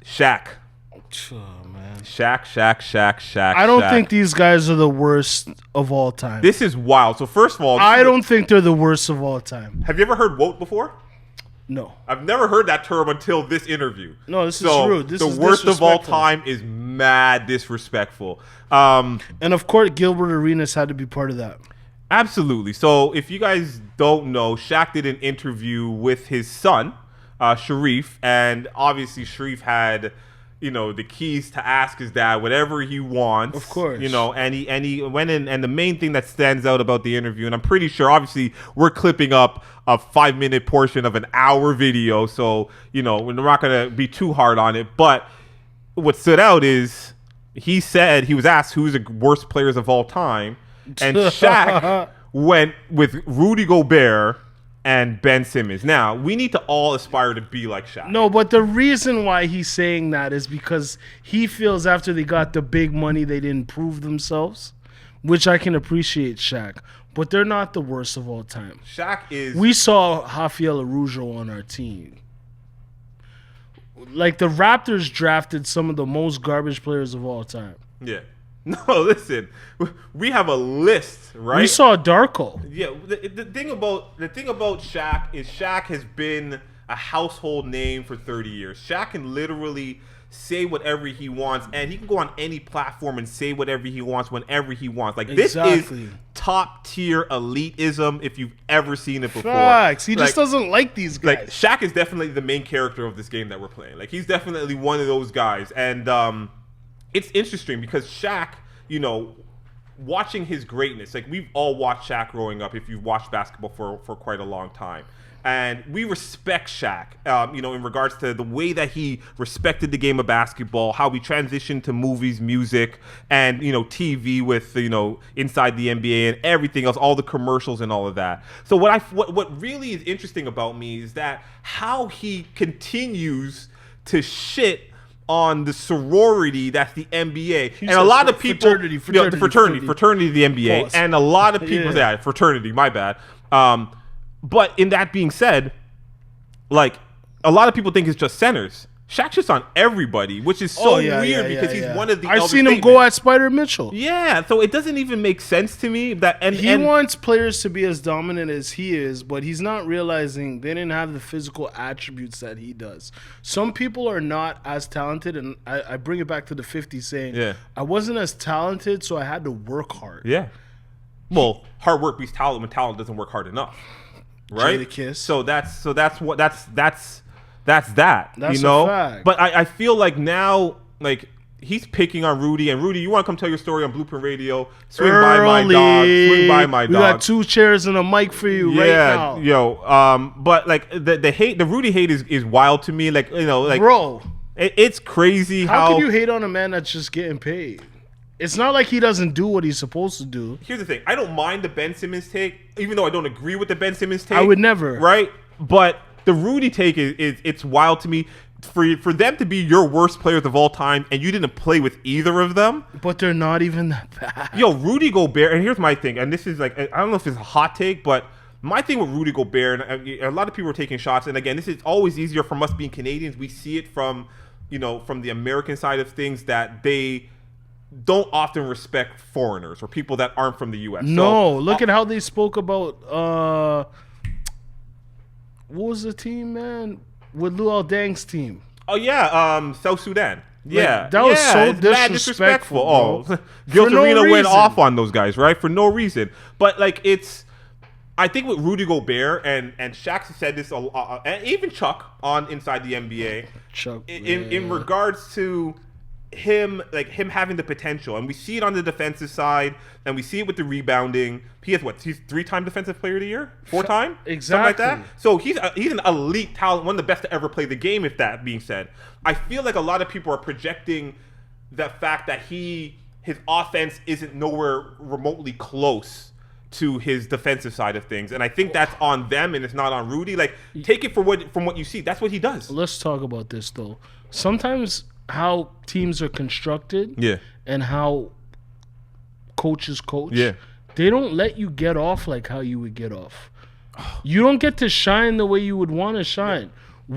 Shaq. Oh, man. Shaq. I don't think these guys are the worst of all time. This is wild. So first of all, I don't think they're the worst of all time. Have you ever heard Woat before? No. I've never heard that term until this interview. No, this is rude. This is the worst of all time is mad disrespectful. And of course, Gilbert Arenas had to be part of that. Absolutely. So if you guys don't know, Shaq did an interview with his son, Sharif, and obviously Sharif had, the keys to ask his dad whatever he wants. Of course. And he went in, and the main thing that stands out about the interview, and I'm pretty sure, obviously, we're clipping up a 5-minute portion of an hour video, so, we're not going to be too hard on it, but what stood out is he said, he was asked who's the worst players of all time, and Shaq went with Rudy Gobert and Ben Simmons. Now, we need to all aspire to be like Shaq. No, but the reason why he's saying that is because he feels after they got the big money, they didn't prove themselves, which I can appreciate Shaq. But they're not the worst of all time. Shaq is... We saw Rafael Arujo on our team. Like, the Raptors drafted some of the most garbage players of all time. Yeah. No, listen. We have a list, right? We saw Darko. Yeah. The thing about Shaq is Shaq has been a household name for 30 years. Shaq can literally say whatever he wants, and he can go on any platform and say whatever he wants whenever he wants. Like, this is top tier elitism if you've ever seen it before. Facts. He just doesn't like these guys. Like, Shaq is definitely the main character of this game that we're playing. Like, he's definitely one of those guys. And it's interesting because Shaq, watching his greatness, like, we've all watched Shaq growing up if you've watched basketball for quite a long time. And we respect Shaq, in regards to the way that he respected the game of basketball, how we transitioned to movies, music, and, TV with, Inside the NBA and everything else, all the commercials and all of that. So what really is interesting about me is that how he continues to shit on the sorority that's the NBA. And a lot of people... Fraternity of the NBA. Pause. And a lot of people... Yeah, fraternity, my bad. But in that being said, like, a lot of people think it's just centers. Shaq's just on everybody, which is so weird because he's one of the... I've seen him go at Spider Mitchell. Yeah, so it doesn't even make sense to me that... He wants players to be as dominant as he is, but he's not realizing they didn't have the physical attributes that he does. Some people are not as talented, and I bring it back to the 50s saying, I wasn't as talented, so I had to work hard. Yeah. Well, hard work beats talent when talent doesn't work hard enough. Right? Jada Kiss. So that's that. That's a fact. But I feel like now, like, he's picking on Rudy. And Rudy, you want to come tell your story on Blueprint Radio? Swing by my dog. We got 2 chairs and a mic for you right now. But like the Rudy hate is wild to me. Like, bro, it's crazy how can you hate on a man that's just getting paid? It's not like he doesn't do what he's supposed to do. Here's the thing. I don't mind the Ben Simmons take, even though I don't agree with the Ben Simmons take. I would never. Right? But the Rudy take it's wild to me. For them to be your worst players of all time and you didn't play with either of them. But they're not even that bad. Yo, Rudy Gobert, and here's my thing, and this is like, I don't know if it's a hot take, but my thing with Rudy Gobert, and a lot of people are taking shots, and again, this is always easier from us being Canadians. We see it from the American side of things that they don't often respect foreigners or people that aren't from the U.S. No, look at how they spoke about what was the team, man? With Luol Deng's team. Oh yeah, South Sudan. Yeah, that was so disrespectful. Oh, Gil Serena went off on those guys, right, for no reason. But like, I think with Rudy Gobert and Shaq said this a lot, and even Chuck on Inside the NBA. Chuck, in regards to him having the potential, and we see it on the defensive side, and we see it with the rebounding. He has he's 3-time defensive player of the year, 4-time, exactly, something like that. So he's an elite talent, one of the best to ever play the game. If that being said, I feel like a lot of people are projecting the fact that his offense isn't nowhere remotely close to his defensive side of things, and I think that's on them, and it's not on Rudy. Like, take it from what you see. That's what he does. Let's talk about this though. Sometimes how teams are constructed, and how coaches coach, they don't let you get off like how you would get off. You don't get to shine the way you would want to shine.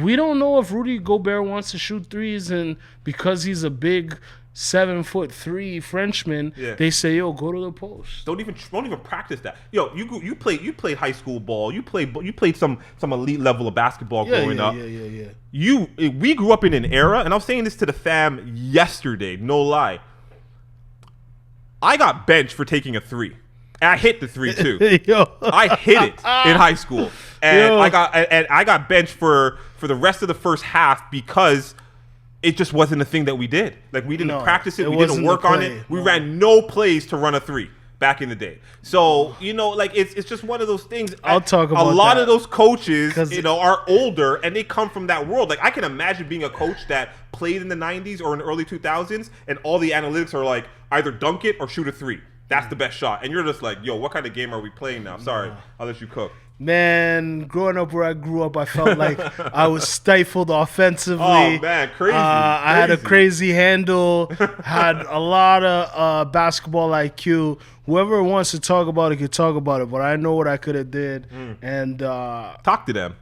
We don't know if Rudy Gobert wants to shoot threes, and because he's a big 7'3" Frenchman, they say, "Yo, go to the post." Don't even practice that. Yo, you played high school ball. You played some elite level of basketball growing up. We grew up in an era, and I was saying this to the fam yesterday. No lie. I got benched for taking a three. And I hit the three too. I hit it in high school, and I got benched for the rest of the first half because it just wasn't a thing that we did. Like, we didn't practice it. We didn't work on it. We ran no plays to run a three back in the day. So, like, it's just one of those things. I'll talk about a lot of those coaches, are older, and they come from that world. Like, I can imagine being a coach that played in the 90s or in the early 2000s, and all the analytics are like, either dunk it or shoot a three. That's the best shot. And you're just like, yo, what kind of game are we playing now? Sorry, I'll let you cook. Man, growing up where I grew up, I felt like I was stifled offensively. Oh, man, crazy. I had a crazy handle, had a lot of basketball IQ. Whoever wants to talk about it can talk about it, but I know what I could have did. And talk to them.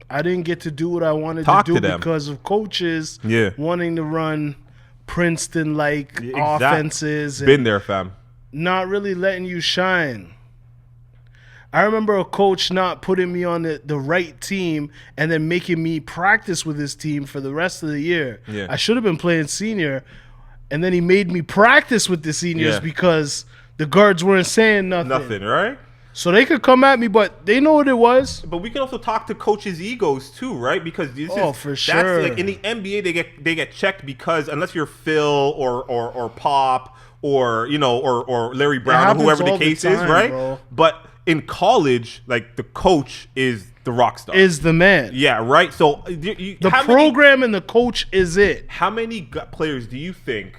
I didn't get to do what I wanted to do because of coaches wanting to run Princeton-like offenses. Been there, fam. Not really letting you shine. I remember a coach not putting me on the right team and then making me practice with his team for the rest of the year. Yeah. I should have been playing senior, and then he made me practice with the seniors because the guards weren't saying nothing. Nothing, right? So they could come at me, but they know what it was. But we can also talk to coaches' egos too, right? Because for sure. That's like in the NBA, they get checked because unless you're Phil or Pop or or Larry Brown or whoever the case is, right? Bro. But in college, like, the coach is the rock star, is the man. Yeah, right. So the program and the coach is it. How many players do you think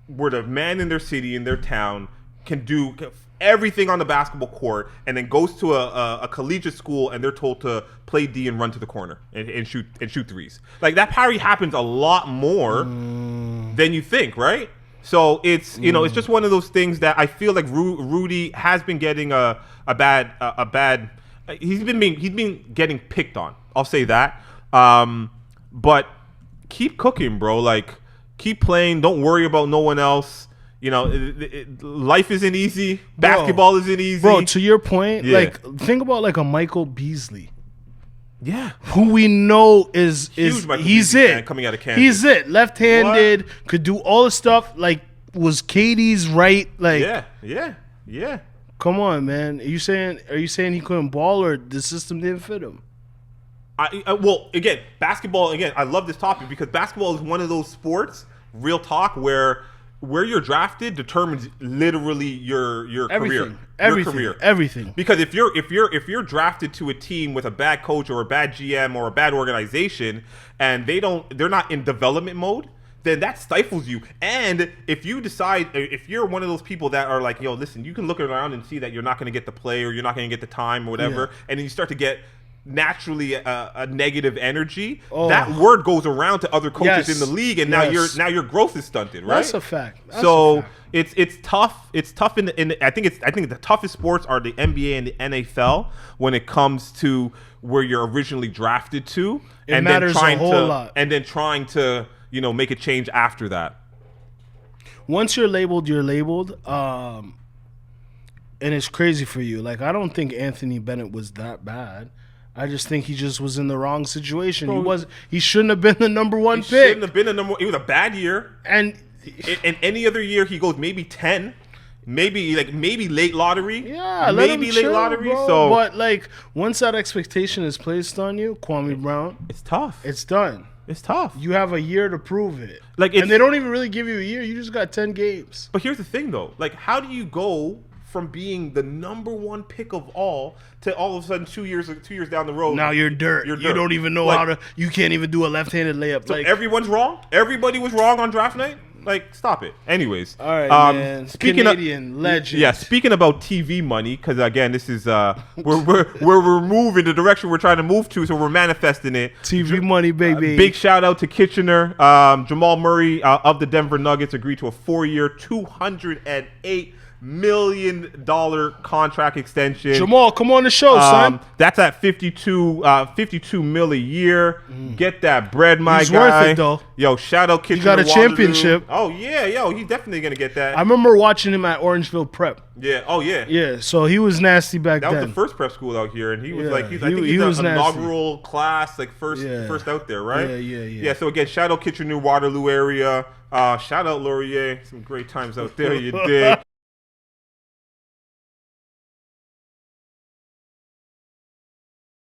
were the man in their city, in their town, can do everything on the basketball court, and then goes to a collegiate school and they're told to play D and run to the corner and shoot threes? Like, that probably happens a lot more than you think, right? So it's it's just one of those things that I feel like Rudy has been getting a bad. He's been getting picked on. I'll say that. But keep cooking, bro. Like, keep playing. Don't worry about no one else. Life isn't easy. Basketball isn't easy. Bro, to your point, like, think about like a Michael Beasley. Yeah, who we know is he's it coming out of Kansas. He's it. Left-handed, could do all the stuff. Like, was KD's right? Like, yeah. Come on, man. Are you saying he couldn't ball, or the system didn't fit him? Well, again, basketball. Again, I love this topic because basketball is one of those sports, real talk, where you're drafted determines literally your career. Everything. Because if you're drafted to a team with a bad coach or a bad GM or a bad organization, and they're not in development mode, then that stifles you. And if you're one of those people that are like, yo, listen, you can look around and see that you're not going to get the play or you're not going to get the time or whatever, and then you start to get naturally a negative energy, that word goes around to other coaches in the league, and now your growth is stunted, right? That's a fact. It's tough. It's tough I think the toughest sports are the NBA and the NFL when it comes to where you're originally drafted to, and matters a whole lot. And then trying to make a change after that. Once you're labeled, and it's crazy for you. Like, I don't think Anthony Bennett was that bad. I just think he just was in the wrong situation. Bro, he shouldn't have been the number one pick. Shouldn't have been the number. It was a bad year. And in any other year, he goes maybe 10, maybe late lottery. Yeah, maybe late lottery. Bro. So, but like, once that expectation is placed on you, Kwame Brown, it's tough. It's done. It's tough. You have a year to prove it. Like, and they don't even really give you a year. You just got 10 games. But here's the thing, though. Like, how do you go from being the number one pick of all to all of a sudden 2 years down the road? Now you're dirt. You don't even know how to. You can't even do a left-handed layup. So everyone's wrong. Everybody was wrong on draft night. Like, stop it. Anyways, all right, man. Canadian legend. Yeah. Speaking about TV money, because again, this is we're moving the direction we're trying to move to, so we're manifesting it. TV money, baby. Big shout out to Kitchener. Jamal Murray of the Denver Nuggets agreed to a 4-year, $208 million contract extension. Jamal, come on the show, son. That's at 52 mil a year. Get that bread, my He's guy. worth it, though. Yo, Shadow Kitchen. He got a championship. Oh yeah, yo, he's definitely gonna get that. I remember watching him at Orangeville Prep. Yeah. Oh yeah. Yeah. So he was nasty back then. That was the first prep school out here, and he was Yeah, like, I think he he's was an nasty. inaugural class, like first out there, right? Yeah. Yeah. So again, shout out Kitchener, Waterloo area. Shout out Laurier. Some great times out there. You dig.